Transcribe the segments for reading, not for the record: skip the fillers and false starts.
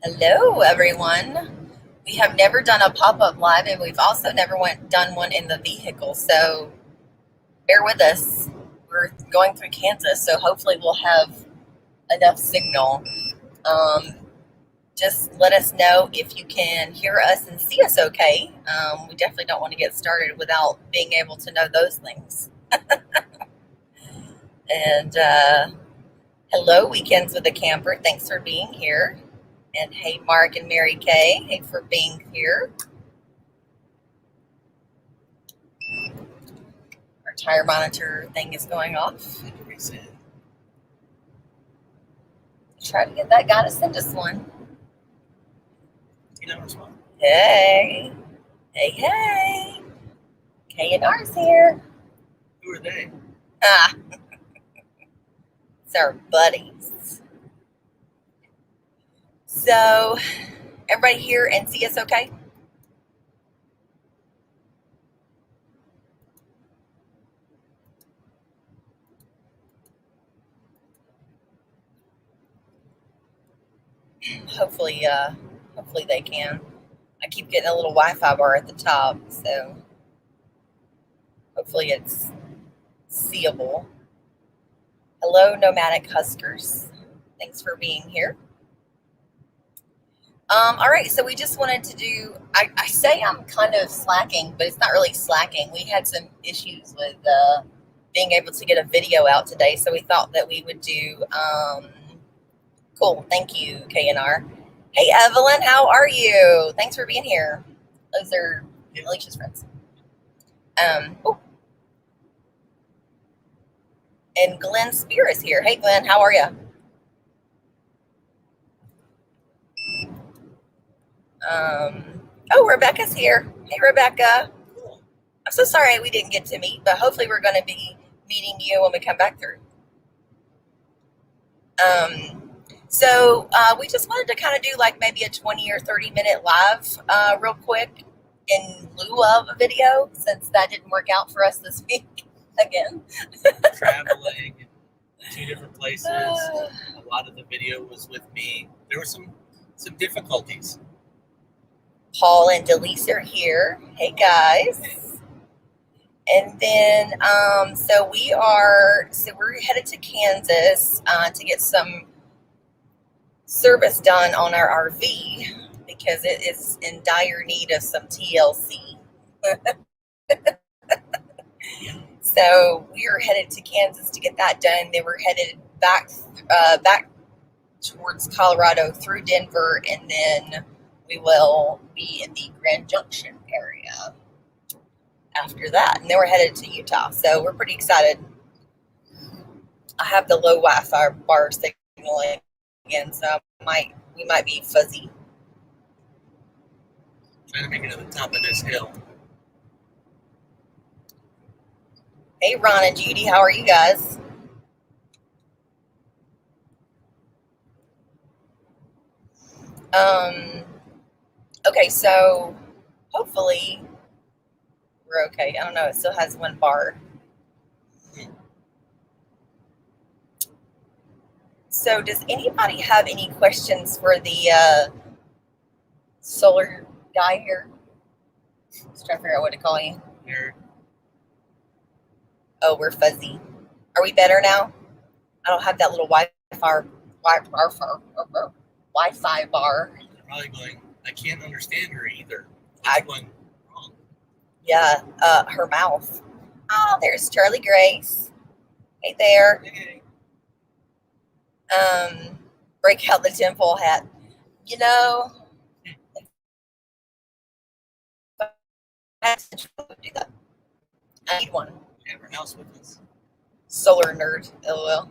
Hello, everyone. We have never done a pop-up live, and we've also never done one in the vehicle. So bear with us. We're going through Kansas, so hopefully we'll have enough signal. Just let us know if you can hear us and see us okay. We definitely don't want to get started without being able to know those things. And hello, Weekends with a Camper. Thanks for being here. And hey, Mark and Mary Kay, hey for being here. Our tire monitor thing is going off. Try to get that guy to send us one. Hey. Hey. K&R's here. Who are they? It's our buddies. So, everybody here and see us okay? Hopefully they can. I keep getting a little Wi-Fi bar at the top, so hopefully it's seeable. Hello, Nomadic Huskers. Thanks for being here. All right, so we just wanted to do, I say I'm kind of slacking, but it's not really slacking. We had some issues with being able to get a video out today, so we thought that we would do, cool, thank you, K&R. Hey, Evelyn, how are you? Thanks for being here. Those are Alicia's friends. Oh. And Glenn Spear is here. Hey, Glenn, how are you? Oh, Rebecca's here. Hey, Rebecca. I'm so sorry we didn't get to meet, but hopefully we're going to be meeting you when we come back through. So we just wanted to kind of do like maybe a 20 or 30-minute live real quick in lieu of a video, since that didn't work out for us this week again. Traveling in 2 different places. A lot of the video was with me. There were some difficulties. Paul and Delise are here. Hey, guys. And then, so we're headed to Kansas to get some service done on our RV because it is in dire need of some TLC. So we are headed to Kansas to get that done. Then we're headed back towards Colorado through Denver, and then we will be in the Grand Junction area after that. And then we're headed to Utah. So we're pretty excited. I have the low Wi-Fi bar signaling again, so we might be fuzzy. Trying to make it to the top of this hill. Hey, Ron and Judy, how are you guys? Okay, so hopefully we're okay. I don't know, it still has one bar. So does anybody have any questions for the solar guy here? Just trying to figure out what to call you. Here. Oh, we're fuzzy. Are we better now? I don't have that little Wi-Fi bar. They're probably going, I can't understand her either. What's going wrong? Yeah, her mouth. Oh, there's Charlie Grace. Hey there. Hey. Break out the tinfoil hat. You know, I do that. I need one. Have her house with us. Solar nerd, LOL.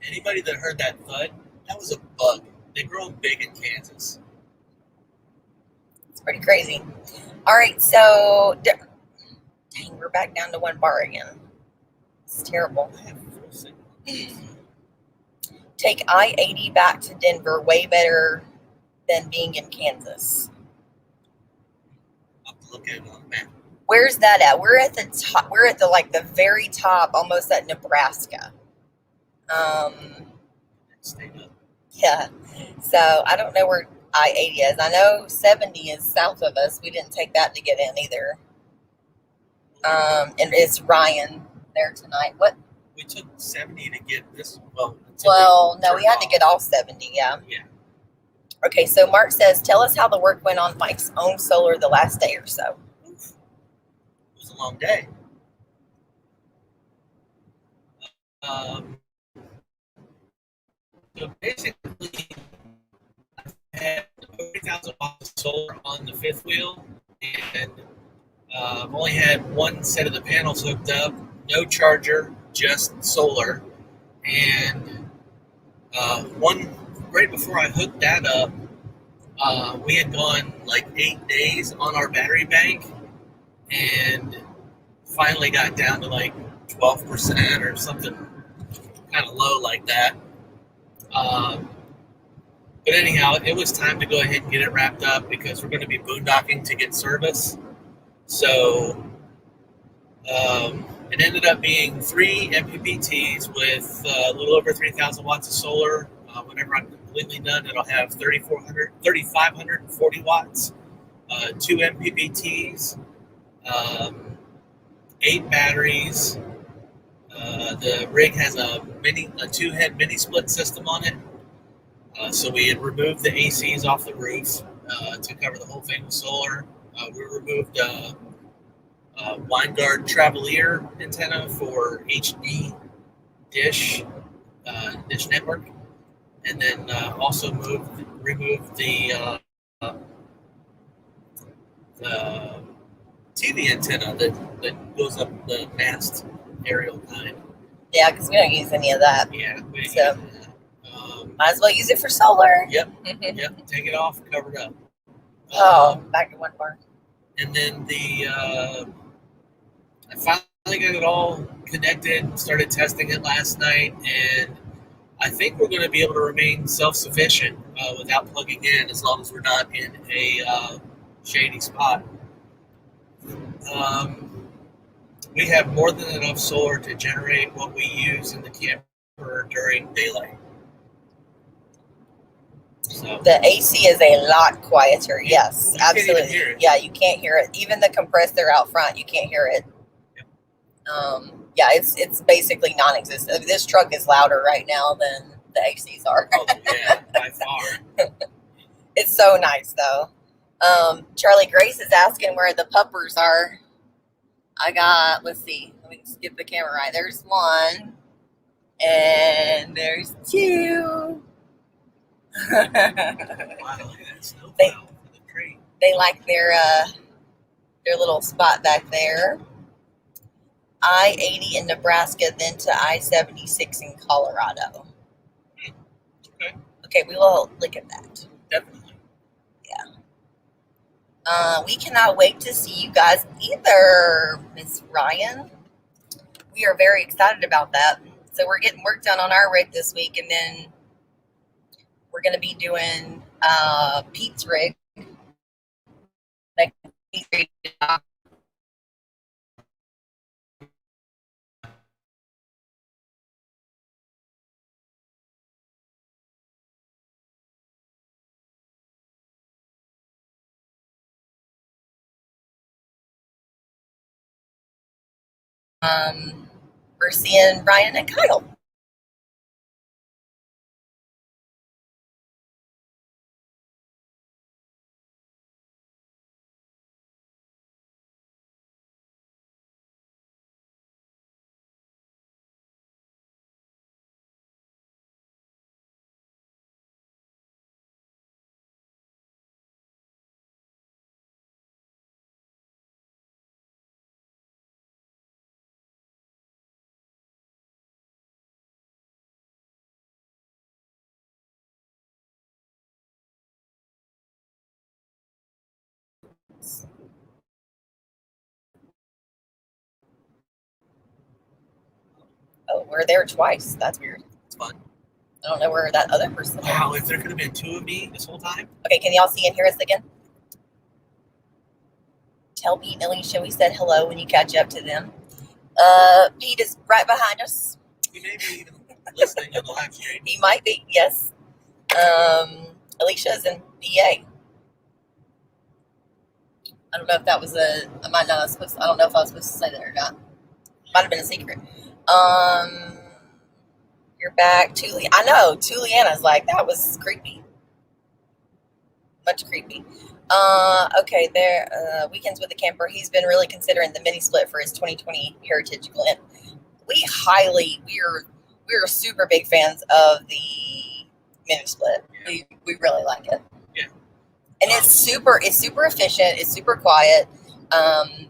Anybody that heard that thud, that was a bug. They grow big in Kansas. It's pretty crazy. All right, so dang, we're back down to one bar again. It's terrible. I have full signal. Take I-80 back to Denver, way better than being in Kansas. I'll have to look at it on the map. Where's that at? We're at the top. We're at the like the very top, almost at Nebraska. Stay up. Yeah. So I don't know where I-80 is. I know 70 is south of us. We didn't take that to get in either. And it's Ryan there tonight. What? We took 70 to get this. Well, no, we had to get all 70. Yeah. Yeah. Okay. So Mark says, tell us how the work went on Mike's own solar the last day or so. Oof. It was a long day. So basically, I had 30,000 watts of solar on the fifth wheel, and I've only had one set of the panels hooked up, no charger, just solar. And one right before I hooked that up, we had gone like 8 days on our battery bank, and finally got down to like 12% or something kind of low like that. But anyhow, it was time to go ahead and get it wrapped up because we're going to be boondocking to get service. So it ended up being 3 MPPTs with a little over 3,000 watts of solar. Whenever I'm completely done, it'll have 3,540 watts, 2 MPPTs, 8 batteries. The rig has a 2-head mini split system on it. So we had removed the ACs off the roof to cover the whole thing with solar. We removed WineGuard Travelier antenna for HD dish network, and then also removed the TV antenna that goes up the mast aerial kind. Yeah, because we don't use any of that. Yeah, we didn't So- use that. Might as well use it for solar. Yep, take it off, cover it up. Back to one more. And then I finally got it all connected, started testing it last night, and I think we're going to be able to remain self-sufficient without plugging in, as long as we're not in a shady spot. We have more than enough solar to generate what we use in the camper during daylight. So The AC is a lot quieter. Yes, you can't even absolutely. hear it. Yeah, you can't hear it. Even the compressor out front, you can't hear it. Yep. Yeah, it's basically non-existent. I mean, this truck is louder right now than the ACs are. Oh, yeah, by far. It's so nice though. Charlie Grace is asking where the puppers are. Let's see, let me just get the camera right. There's one, and there's 2. Wow, look at that snowplow for the tree. They like their little spot back there. I-80 in Nebraska, then to I-76 in Colorado. Okay, Okay, we will look at that. definitely. We cannot wait to see you guys either, Miss Ryan. We are very excited about that. So we're getting work done on our rig this week, and then we're going to be doing Pete's rig. We're seeing Brian and Kyle. Oh, we're there twice. That's weird. It's fun. I don't know where that other person is. Wow, if there could have been 2 of me this whole time. Okay, can y'all see and hear us again? Tell Pete and Alicia we said hello when you catch up to them. Pete is right behind us. He may be even listening on the live stream. He might be, yes. Alicia's in PA. I don't know if that was I don't know if I was supposed to say that or not. Might have been a secret. You're back. I know. Tuliana's like, that was creepy. Much creepy. Okay, there. Weekends with the camper. He's been really considering the mini split for his 2020 Heritage Glen. We're super big fans of the mini split. Yeah. We really like it. Yeah. And it's super efficient. It's super quiet. The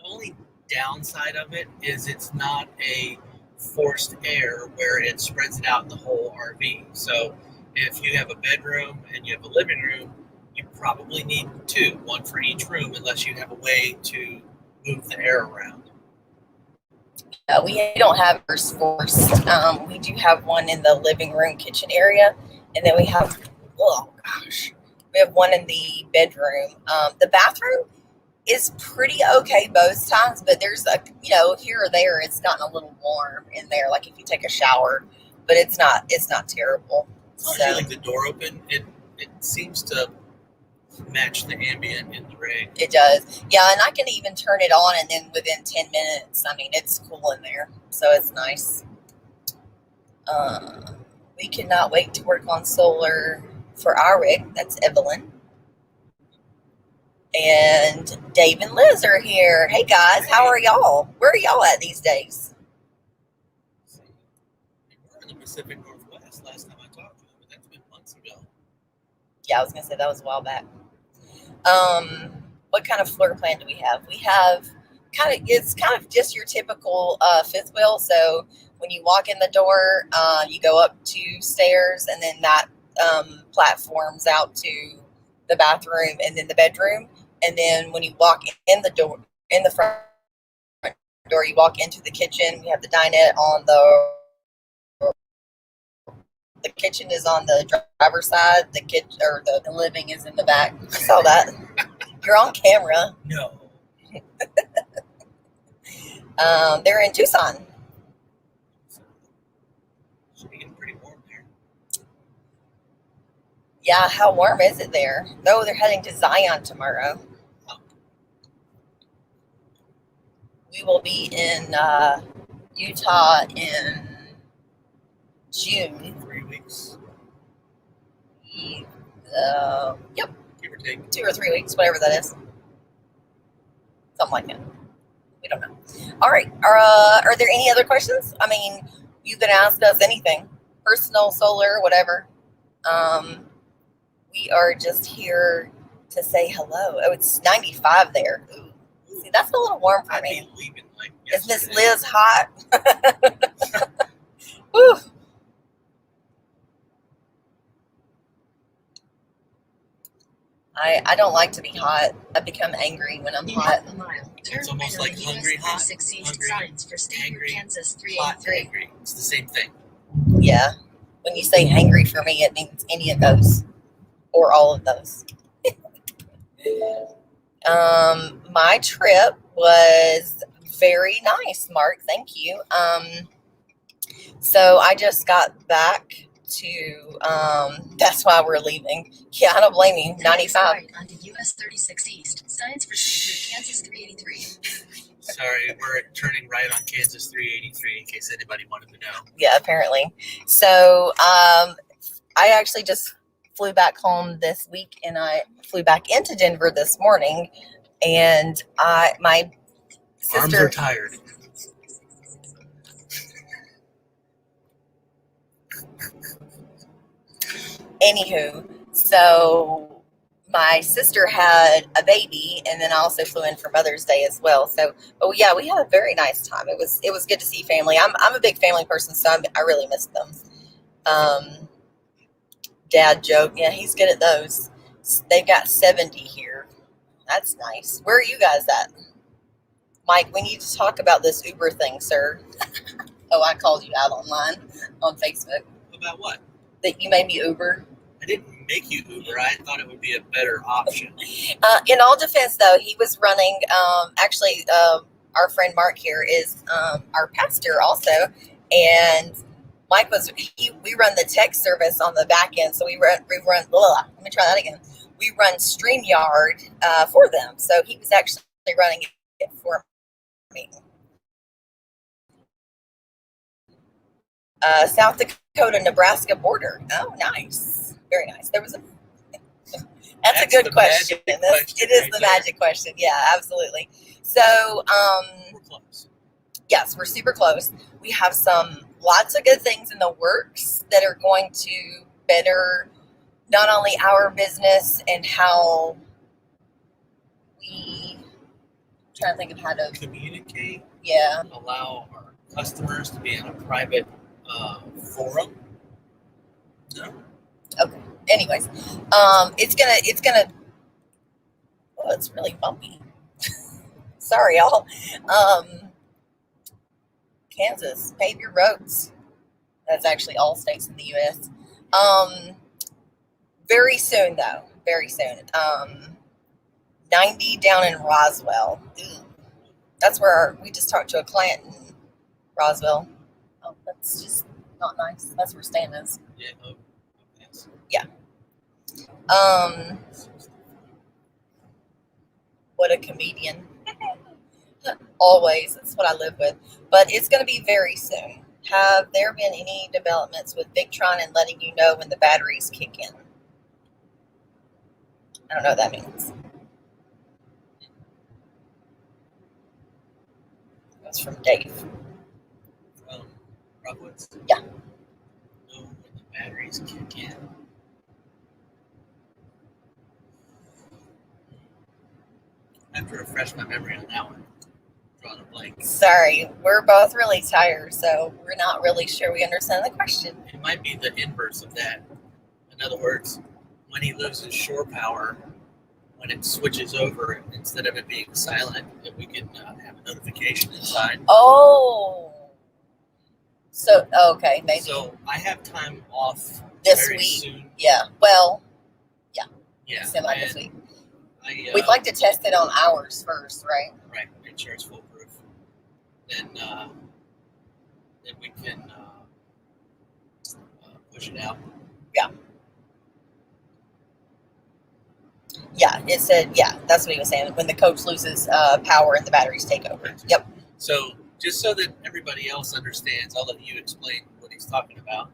only downside of it is it's not a forced air where it spreads it out in the whole RV. So if you have a bedroom and you have a living room, you probably need two, one for each room, unless you have a way to move the air around. We don't have ours forced. We do have one in the living room kitchen area, and then we have we have one in the bedroom. The bathroom is pretty okay both times, but there's here or there it's gotten a little warm in there, like if you take a shower, but it's not terrible. As long as you leave the door open, it seems to match the ambient in the rig. It does. Yeah, and I can even turn it on, and then within 10 minutes, I mean, it's cool in there. So it's nice. We cannot wait to work on solar for our rig. That's Evelyn. And Dave and Liz are here. Hey, guys. How are y'all? Where are y'all at these days? We're in the Pacific Northwest last time I talked to them, but that's been months ago. Yeah, I was going to say that was a while back. What kind of floor plan do we have? We have it's kind of just your typical fifth wheel. So when you walk in the door, you go up 2 stairs, and then that platforms out to the bathroom and then the bedroom. And then when you walk in the door, in the front door, you walk into the kitchen. We have the dinette on the kitchen is on the driver's side. The kitchen or the living is in the back. I saw that. You're on camera. No. They're in Tucson. Should be getting pretty warm there. Yeah, how warm is it there? No, they're heading to Zion tomorrow. We will be in Utah in June. 3 weeks. Yep. Give or take. 2 or 3 weeks, whatever that is. Something like that. We don't know. All right. Are there any other questions? I mean, you can ask us anything. Personal, solar, whatever. We are just here to say hello. Oh, it's 95 there. Ooh. See, that's a little warm for me. I'd be leaving like Is Miss yesterday. Liz hot? Whew. I don't like to be hot. I become angry when I'm hot. It's almost like hungry, hot, hungry, Kansas hot, 383. angry. It's the same thing. Yeah. When you say hangry for me, it means any of those or all of those. My trip was very nice, Mark. Thank you. So I just got back to, that's why we're leaving. Yeah, I don't blame you. 95. Right onto US 36 East. Signs for Kansas 383. Sorry, we're turning right on Kansas 383 in case anybody wanted to know. Yeah, apparently. So I actually just flew back home this week, and I flew back into Denver this morning, and my sister. Arms are tired. Anywho, so my sister had a baby, and then I also flew in for Mother's Day as well. So, oh yeah, we had a very nice time. It was good to see family. I'm a big family person, so I really miss them. Dad joke, yeah, he's good at those. They've got 70 here. That's nice. Where are you guys at? Mike, we need to talk about this Uber thing, sir. Oh, I called you out online on Facebook. About what? That you made me Uber. I didn't make you Uber. I thought it would be a better option. In all defense, though, he was running. Our friend Mark here is our pastor also, and Mike was. We run the tech service on the back end, so we run. Let me try that again. We run StreamYard for them, so he was actually running it for me. South Dakota, Nebraska border. Oh, nice. Very nice. There was a. That's a good question. It is the magic question. Yeah, absolutely. So, We're close. yes, we're super close. We have lots of good things in the works that are going to better not only our business and how I'm trying to think of how to Communicate. Yeah. Allow our customers to be in a private forum. No. Okay. Anyways, it's gonna. Oh, it's really bumpy. Sorry, y'all. Kansas, pave your roads. That's actually all states in the U.S. Very soon, though. Very soon. 90 down in Roswell. Ooh. That's where we just talked to a client in Roswell. Oh, that's just not nice. That's where Stan is. Yeah. Oh, yes. Yeah. What a comedian. Always. That's what I live with. But it's going to be very soon. Have there been any developments with Victron and letting you know when the batteries kick in? I don't know what that means. That's from Dave. Rockwood's? Yeah. Know when the batteries kick in. I have to refresh my memory on that one. Drawing a blank. Sorry, we're both really tired, so we're not really sure we understand the question. It might be the inverse of that. In other words, when he loses shore power, when it switches over, instead of it being silent, that we can have a notification inside. Oh. So, okay, maybe. So I have time off This very week. soon. Yeah, well, Yeah. semi this week. We'd We'd like to test it on ours first, right? Right, make sure it's foolproof. Then we can push it out. Yeah, it said, that's what he was saying. When the coach loses power and the batteries take over. Yep. So just so that everybody else understands, I'll let you explain what he's talking about.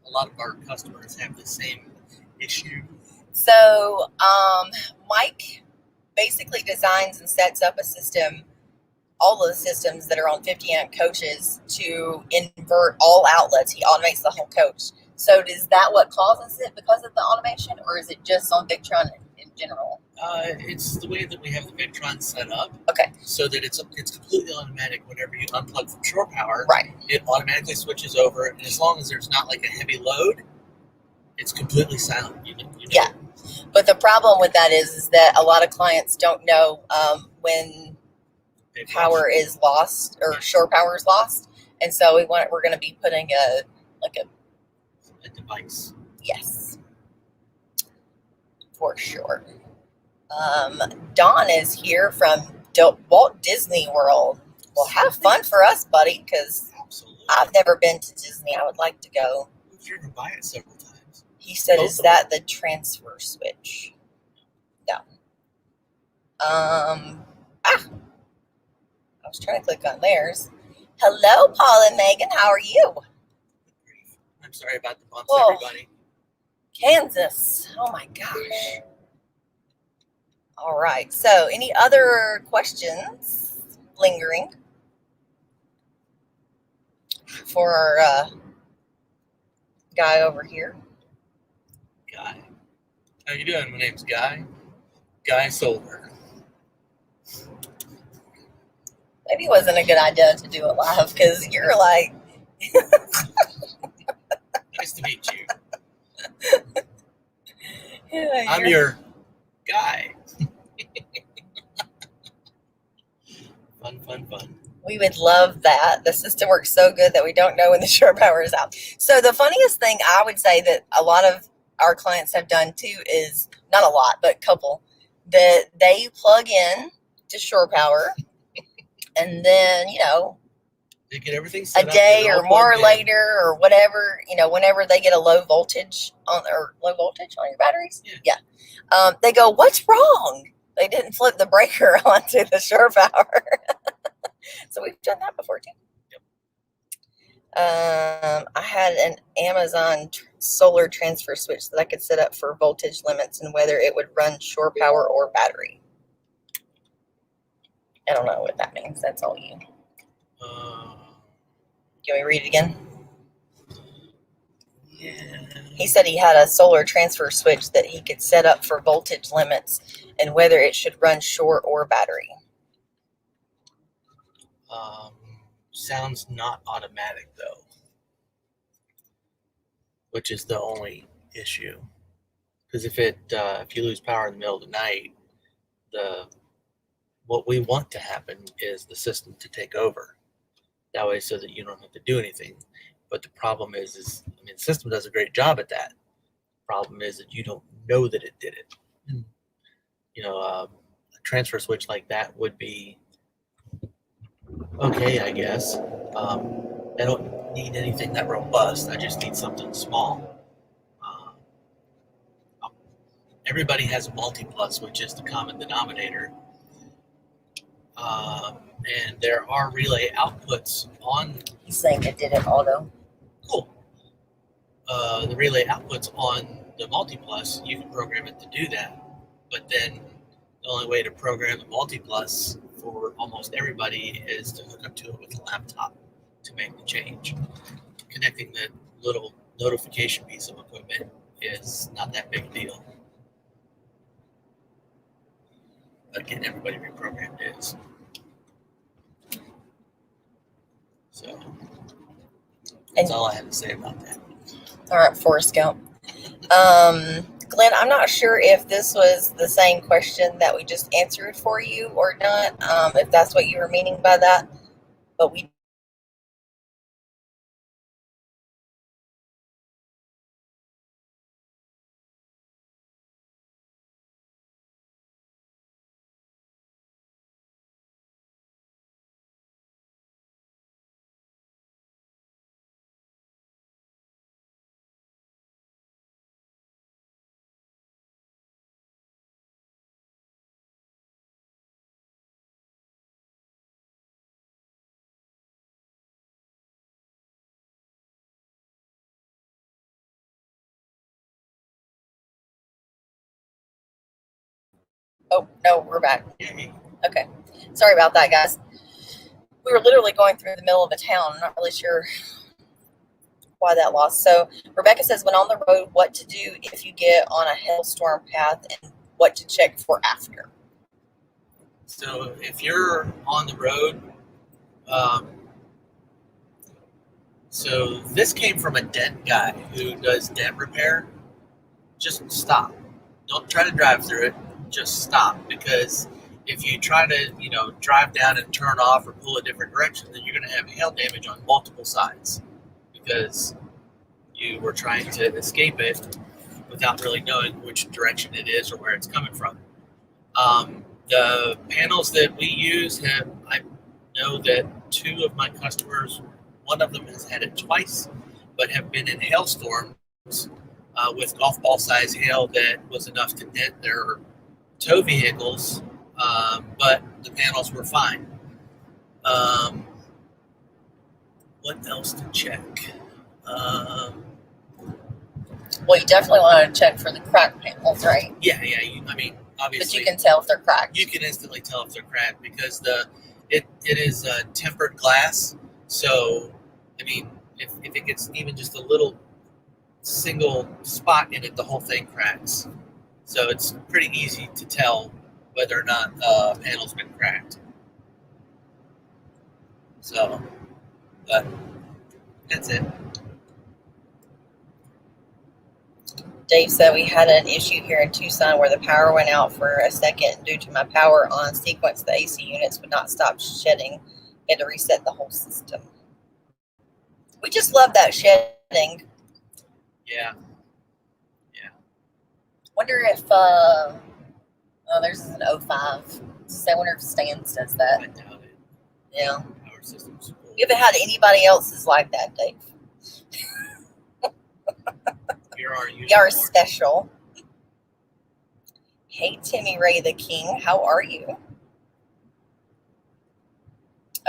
A lot of our customers have the same issue. So, Mike basically designs and sets up a system, all of the systems that are on 50 amp coaches to invert all outlets. He automates the whole coach. So is that what causes it because of the automation, or is it just on Victron in general? It's the way that we have the Victron set up. Okay. So that it's completely automatic. Whenever you unplug from shore power, Right. It automatically switches over, and as long as there's not like a heavy load, it's completely silent. You know. Yeah. But the problem with that is that a lot of clients don't know when power is lost or shore power is lost, and so we're going to be putting a device. Yes, for sure. Don is here from Walt Disney World. Well, have fun for us, buddy, because Absolutely. I've never been to Disney. I would like to go. We've driven by it several times. He said, Both "Is of that the transfer switch?" No. I was trying to click on theirs. Hello, Paul and Megan. How are you? I'm sorry about the bumps, Whoa. everybody. Kansas. Oh my gosh. All right. So, any other questions lingering for our guy over here? Guy. How you doing? My name's Guy. Guy Solver. Maybe it wasn't a good idea to do it live because you're like, Nice to meet you. yeah, I'm your guy. Fun. We would love that. The system works so good that we don't know when the shore power is out. So the funniest thing I would say that a lot of our clients have done too is, not a lot, but a couple, that they plug in to shore power, and then, They get everything a set up. day They're all or more plugged in. later or whatever, whenever they get a low voltage on your batteries. Yeah. They go, what's wrong? They didn't flip the breaker onto the shore power. So we've done that before too. I had an Amazon solar transfer switch that I could set up for voltage limits and whether it would run shore power or battery. I don't know what that means. That's all you. Can we read it again? Yeah. He said he had a solar transfer switch that he could set up for voltage limits and whether it should run shore or battery. Sounds not automatic though, which is the only issue. Because if you lose power in the middle of the night, what we want to happen is the system to take over. That way, so that you don't have to do anything. But the problem is the system does a great job at that. The problem is that you don't know that it did it. A transfer switch like that would be okay, I guess. I don't need anything that robust. I just need something small. Everybody has a multi-plus, which is the common denominator. And there are relay outputs on. He's saying it did it auto. Cool. The relay outputs on the multi-plus, you can program it to do that. But then the only way to program the multi-plus for almost everybody is to hook up to it with a laptop to make the change. Connecting the little notification piece of equipment is not that big a deal. But getting everybody reprogrammed is. So that's all I have to say about that. All right, Forrest Gump. Glenn, I'm not sure if this was the same question that we just answered for you or not, if that's what you were meaning by that, but we Oh, no, we're back. Okay. Sorry about that, guys. We were literally going through the middle of a town. I'm not really sure why that lost. So Rebecca says, when on the road, what to do if you get on a hailstorm path and what to check for after. So if you're on the road, so this came from a dent guy who does dent repair. Just stop. Don't try to drive through it. Just stop, because if you try to, drive down and turn off or pull a different direction, then you're going to have hail damage on multiple sides because you were trying to escape it without really knowing which direction it is or where it's coming from. The panels that we use I know that two of my customers, one of them has had it twice, but have been in hailstorms with golf ball size hail that was enough to dent their tow vehicles, but the panels were fine. What else to check? Well, you definitely want to check for the cracked panels, right? Yeah. Obviously. But you can tell if they're cracked. You can instantly tell if they're cracked because it is tempered glass. So, if it gets even just a little single spot in it, the whole thing cracks. So it's pretty easy to tell whether or not a panel's been cracked. So, but that's it. Dave said we had an issue here in Tucson where the power went out for a second due to my power on sequence. The AC units would not stop shedding. Had to reset the whole system. We just love that shedding. Yeah. Wonder if oh, theirs is an 05. So I wonder if Stan's does that. I doubt it. Yeah. Our system's cool. You haven't had anybody else's like that, Dave. You're our You are unicorn. special. Hey, Timmy Ray the King. How are you?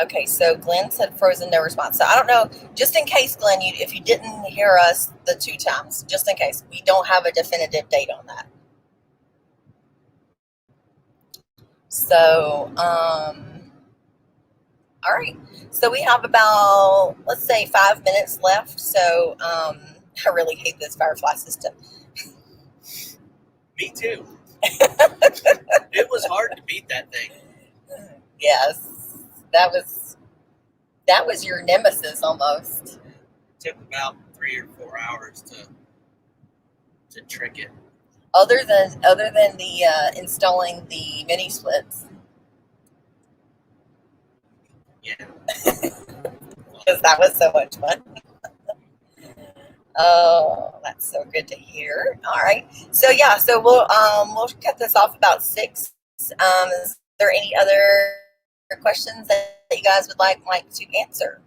Okay, so Glenn said frozen, no response. So I don't know, just in case, Glenn, if you didn't hear us the 2 times, just in case, we don't have a definitive date on that. So, all right. So we have about, let's say, 5 minutes left. So I really hate this Firefly system. Me too. It was hard to beat that thing. Yes, that was your nemesis almost. It took about 3 or 4 hours to trick it. Other than the installing the mini splits, Yeah. because that was so much fun. Oh, that's so good to hear. All right, so yeah, so we'll cut this off about 6. Is there any other questions that you guys would like to answer?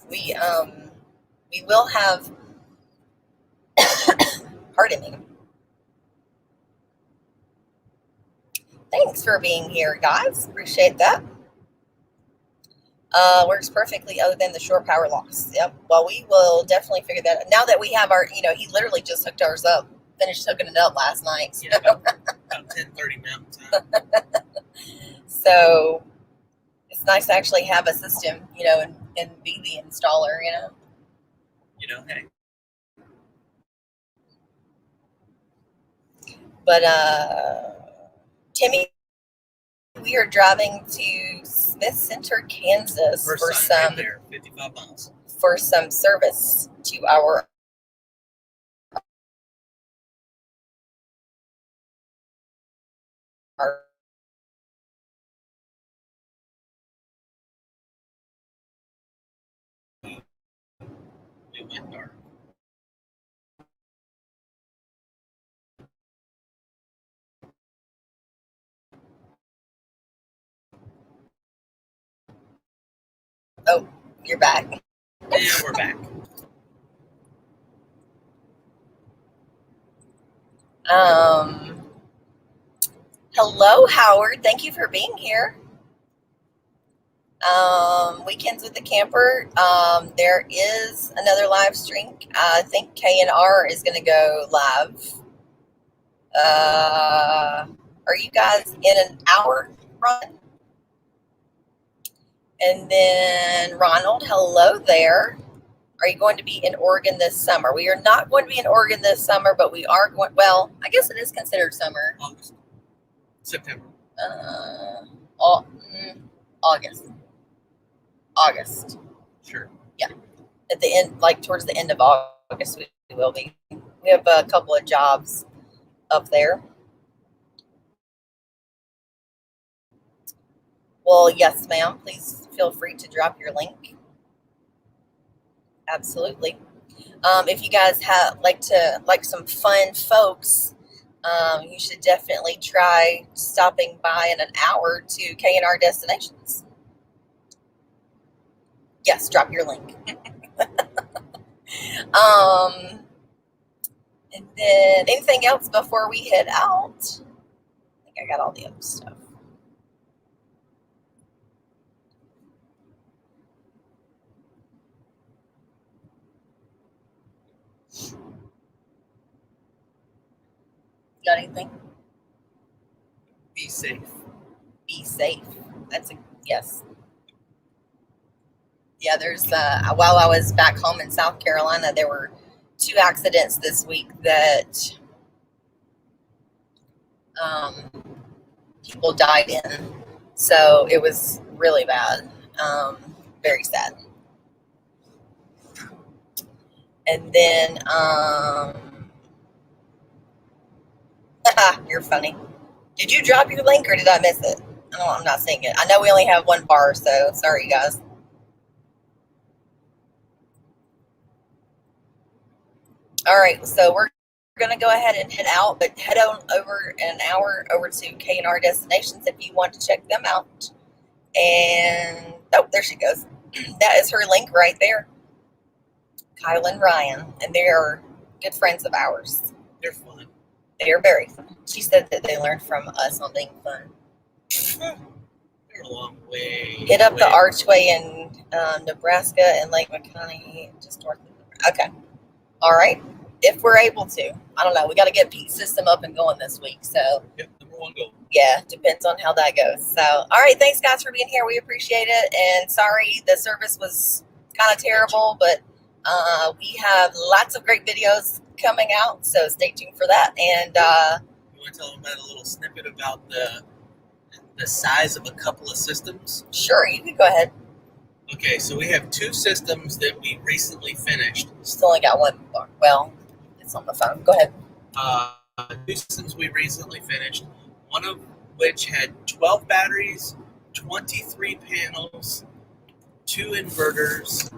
We will have pardon me. Thanks for being here, guys. Appreciate that. Works perfectly other than the shore power loss. Yep. Well, we will definitely figure that out. Now that we have our, he literally just hooked ours up, finished hooking it up last night. So, Yeah, about 10:30 Mountain Time. So it's nice to actually have a system, and be the installer, Hey. But Timmy, we are driving to Smith Center, Kansas First for time some right there, 55 miles. for some service to our It went dark. Oh, you're back. And we're back. Hello, Howard. Thank you for being here. Weekends with the Camper. There is another live stream. I think K&R is going to go live. Are you guys in an hour, Ron? And then Ronald, hello there. Are you going to be in Oregon this summer? We are not going to be in Oregon this summer, but we are going, well, I guess it is considered summer. August. September. August. Sure. Yeah. At the end, towards the end of August, we will be. We have a couple of jobs up there. Well, yes, ma'am. Please feel free to drop your link. Absolutely. If you guys have like some fun folks, you should definitely try stopping by in an hour to K&R Destinations. Yes, drop your link. And then anything else before we head out? I think I got all the other stuff. Got anything? Be safe. Be safe. That's a yes. Yeah, there's while I was back home in South Carolina, there were 2 accidents this week that people died in. So it was really bad. Very sad. And then you're funny. Did you drop your link or did I miss it? I'm not seeing it. I know we only have 1 bar, so sorry, you guys. All right, so we're going to go ahead and head out, but head on over an hour over to K&R Destinations if you want to check them out. And, oh, there she goes. That is her link right there. Kyle and Ryan, and they are good friends of ours. They're fun. They are very fun. She said that they learned from us on being fun. They're a long way. Hit up the archway in Nebraska and Lake McConney, just north of. Okay. All right. If we're able to. I don't know. We got to get Pete's system up and going this week. So, Yep, #1 goal. Yeah, depends on how that goes. So, all right. Thanks, guys, for being here. We appreciate it. And sorry, the service was kind of terrible, but we have lots of great videos coming out. So, stay tuned for that. And You want to tell them about a little snippet about the size of a couple of systems? Sure, you can go ahead. Okay, so we have 2 systems that we recently finished. Still only got one bar. Well, it's on the phone. Go ahead. 2 systems we recently finished, one of which had 12 batteries, 23 panels, 2 inverters,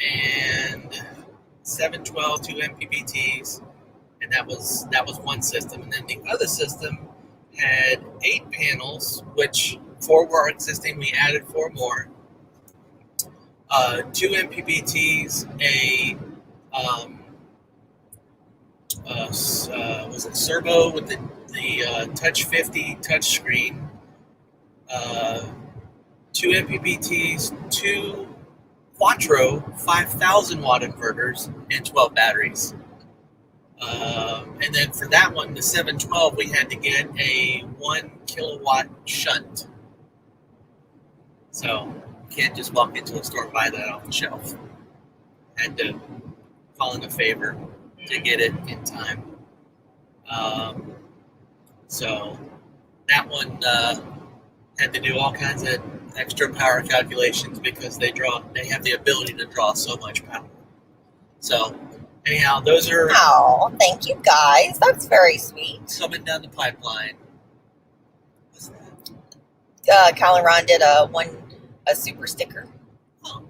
and 712, 2 MPPTs, and that was one system. And then the other system had 8 panels, which 4 were existing. We added 4 more. 2 MPPTs, was it Servo with the Touch 50 touch screen, 2 MPPTs, 2 Quattro 5,000 watt inverters, and 12 batteries. And then for that one, the 712, we had to get a 1 kilowatt shunt. So you can't just walk into a store and buy that off the shelf. Had to call in a favor to get it in time. So that one had to do all kinds of extra power calculations because they have the ability to draw so much power. So anyhow, those are Oh, thank you, guys. That's very sweet. coming down the pipeline. What's that? Kyle and Ron did a super sticker. Oh,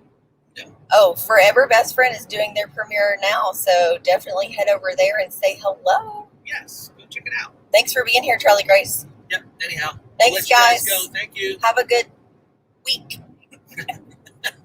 yeah. Oh, Forever Best Friend is doing their premiere now, so definitely head over there and say hello. Yes, go check it out. Thanks for being here, Charlie Grace. Yep. Anyhow, Thanks, I'll let you guys. go. Thank you. Have a good week.